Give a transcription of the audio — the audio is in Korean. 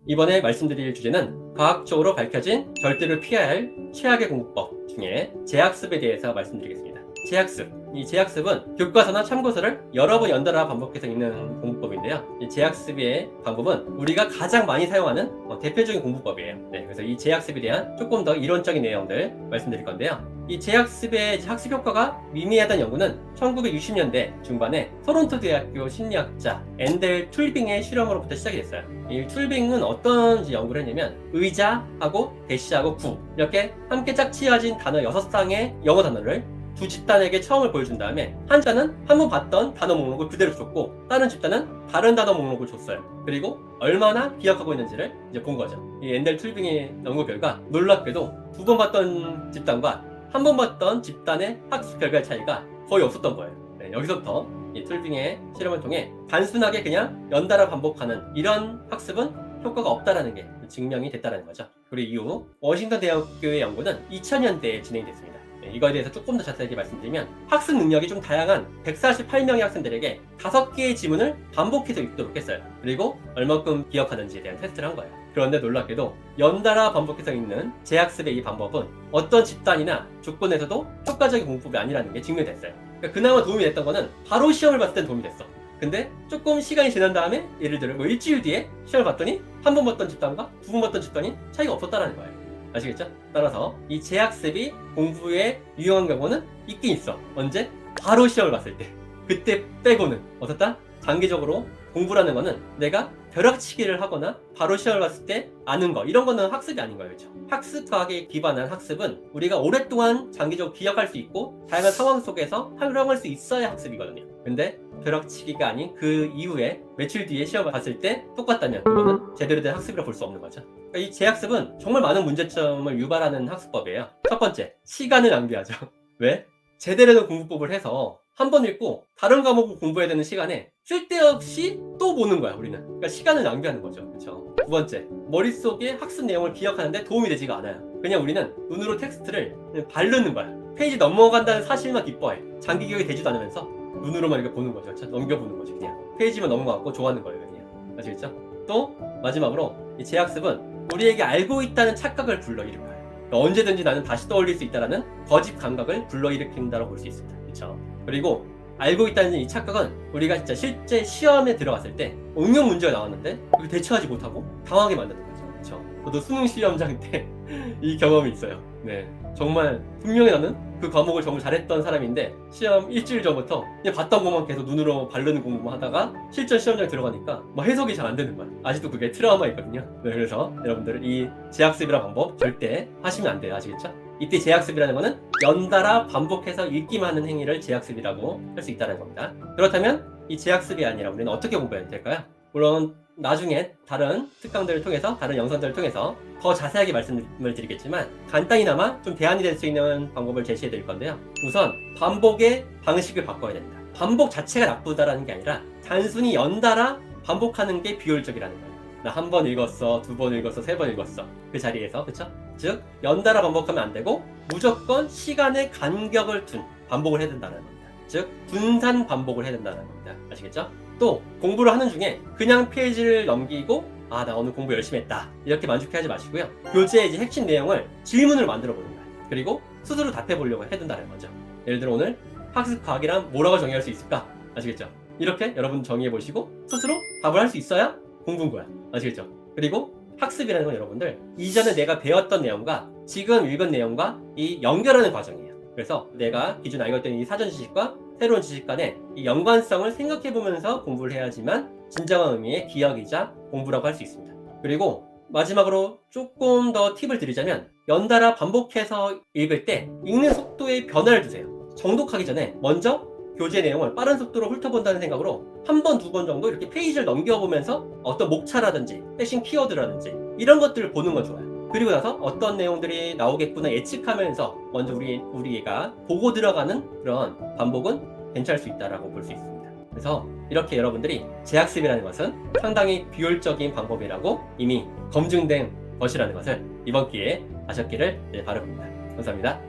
이번에 말씀드릴 주제는 과학적으로 밝혀진 절대로 피해야 할 최악의 공부법 중에 재학습에 대해서 말씀드리겠습니다. 재학습. 이 재학습은 교과서나 참고서를 여러 번 연달아 반복해서 읽는 공부법인데요. 이 재학습의 방법은 우리가 가장 많이 사용하는 대표적인 공부법이에요. 그래서 이 재학습에 대한 조금 더 이론적인 내용들 말씀드릴 건데요. 이 재학습의 학습 효과가 미미하다는 연구는 1960년대 중반에 토론토 대학교 심리학자 앤델 툴빙의 실험으로부터 시작이 됐어요. 이 툴빙은 어떤 연구를 했냐면 의자하고 대시하고 구 이렇게 함께 짝지어진 단어 6쌍의 영어 단어를 두 집단에게 처음을 보여준 다음에 한 집단은 한 번 봤던 단어 목록을 그대로 줬고 다른 집단은 다른 단어 목록을 줬어요. 그리고 얼마나 기억하고 있는지를 이제 본 거죠. 이 앤델 툴빙의 연구 결과 놀랍게도 두 번 봤던 집단과 한 번 봤던 집단의 학습 결과의 차이가 거의 없었던 거예요. 여기서부터 이 툴빙의 실험을 통해 단순하게 그냥 연달아 반복하는 이런 학습은 효과가 없다라는 게 증명이 됐다는 거죠. 그리고 이후 워싱턴 대학교의 연구는 2000년대에 진행됐습니다. 이거에 대해서 조금 더 자세하게 말씀드리면 학습 능력이 좀 다양한 148명의 학생들에게 5개의 지문을 반복해서 읽도록 했어요. 그리고 얼마큼 기억하는지에 대한 테스트를 한 거예요. 그런데 놀랍게도 연달아 반복해서 읽는 재학습의 이 방법은 어떤 집단이나 조건에서도 효과적인 공부법이 아니라는 게 증명됐어요. 그러니까 그나마 도움이 됐던 거는 바로 시험을 봤을 땐 도움이 됐어. 근데 조금 시간이 지난 다음에 예를 들어 뭐 일주일 뒤에 시험을 봤더니 한 번 봤던 집단과 두 번 봤던 집단이 차이가 없었다는 거예요. 아시겠죠? 따라서 이 재학습이 공부에 유용한 경우는 있긴 있어. 언제? 바로 시험을 봤을 때. 그때 빼고는 어떻다? 장기적으로 공부라는 거는 내가 벼락치기를 하거나 바로 시험을 봤을 때 아는 거 이런 거는 학습이 아닌 거예요. 그렇죠? 학습 과학에 기반한 학습은 우리가 오랫동안 장기적으로 기억할 수 있고 다양한 상황 속에서 활용할 수 있어야 학습이거든요. 근데 벼락치기가 아닌 그 이후에 며칠 뒤에 시험을 봤을 때 똑같다면 그거는 제대로 된 학습이라 볼 수 없는 거죠. 그러니까 이 재학습은 정말 많은 문제점을 유발하는 학습법이에요. 첫 번째, 시간을 낭비하죠. 왜? 제대로 된 공부법을 해서 한 번 읽고 다른 과목을 공부해야 되는 시간에 쓸데없이 또 보는 거야 우리는. 그러니까 시간을 낭비하는 거죠. 그렇죠? 두 번째, 머릿속에 학습 내용을 기억하는데 도움이 되지가 않아요. 그냥 우리는 눈으로 텍스트를 그냥 바르는 거야. 페이지 넘어간다는 사실만 기뻐해. 장기 기억이 되지도 않으면서 눈으로만 이렇게 보는 거죠. 그렇죠? 넘겨보는 거죠. 그냥 페이지만 넘어가고 좋아하는 거예요. 그냥. 아시겠죠? 또 마지막으로 이 재학습은 우리에게 알고 있다는 착각을 불러일으켜요. 그러니까 언제든지 나는 다시 떠올릴 수 있다는 거짓 감각을 불러일으킨다고 볼 수 있습니다. 그렇죠? 그리고 알고 있다는 이 착각은 우리가 진짜 실제 시험에 들어갔을 때 응용 문제가 나왔는데 그걸 대처하지 못하고 당하게 만드는 거죠. 그렇죠? 저도 수능 시험장 때 이 경험이 있어요. 네, 정말 분명히 나는 그 과목을 정말 잘했던 사람인데 시험 일주일 전부터 그냥 봤던 것만 계속 눈으로 바르는 공부만 하다가 실전 시험장에 들어가니까 막 해석이 잘 안 되는 거야. 아직도 그게 트라우마 있거든요. 네, 그래서 여러분들 이 재학습이라는 방법 절대 하시면 안 돼요. 아시겠죠? 이때 재학습이라는 거는 연달아 반복해서 읽기만 하는 행위를 재학습이라고 할 수 있다는 겁니다. 그렇다면 이 재학습이 아니라 우리는 어떻게 공부해야 될까요? 물론 나중에 다른 특강들을 통해서 다른 영상들을 통해서 더 자세하게 말씀을 드리겠지만 간단히나마 좀 대안이 될 수 있는 방법을 제시해 드릴 건데요. 우선 반복의 방식을 바꿔야 된다. 반복 자체가 나쁘다라는 게 아니라 단순히 연달아 반복하는 게 비효율적이라는 거예요. 나 한 번 읽었어, 두 번 읽었어, 세 번 읽었어. 그 자리에서, 그쵸? 즉 연달아 반복하면 안 되고 무조건 시간의 간격을 둔 반복을 해야 된다는 겁니다. 즉 분산 반복을 해야 된다는 겁니다. 아시겠죠? 또 공부를 하는 중에 그냥 페이지를 넘기고 아, 나 오늘 공부 열심히 했다 이렇게 만족해하지 마시고요. 교재의 이제 핵심 내용을 질문을 만들어 보는 거예요. 그리고 스스로 답해 보려고 해야 된다는 거죠. 예를 들어 오늘 학습 과학이란 뭐라고 정의할 수 있을까? 아시겠죠? 이렇게 여러분 정의해 보시고 스스로 답을 할 수 있어야 공부인 거야. 아시겠죠? 그리고 학습이라는 건 여러분들 이전에 내가 배웠던 내용과 지금 읽은 내용과 이 연결하는 과정이에요. 그래서 내가 기존 알고 있던 이 사전 지식과 새로운 지식 간의 이 연관성을 생각해 보면서 공부를 해야지만 진정한 의미의 기억이자 공부라고 할 수 있습니다. 그리고 마지막으로 조금 더 팁을 드리자면 연달아 반복해서 읽을 때 읽는 속도에 변화를 주세요. 정독하기 전에 먼저 교재 내용을 빠른 속도로 훑어본다는 생각으로 한 번, 두 번 정도 이렇게 페이지를 넘겨보면서 어떤 목차라든지 핵심 키워드라든지 이런 것들을 보는 건 좋아요. 그리고 나서 어떤 내용들이 나오겠구나 예측하면서 먼저 우리가 보고 들어가는 그런 반복은 괜찮을 수 있다고 볼 수 있습니다. 그래서 이렇게 여러분들이 재학습이라는 것은 상당히 비효율적인 방법이라고 이미 검증된 것이라는 것을 이번 기회에 아셨기를 바랍니다. 감사합니다.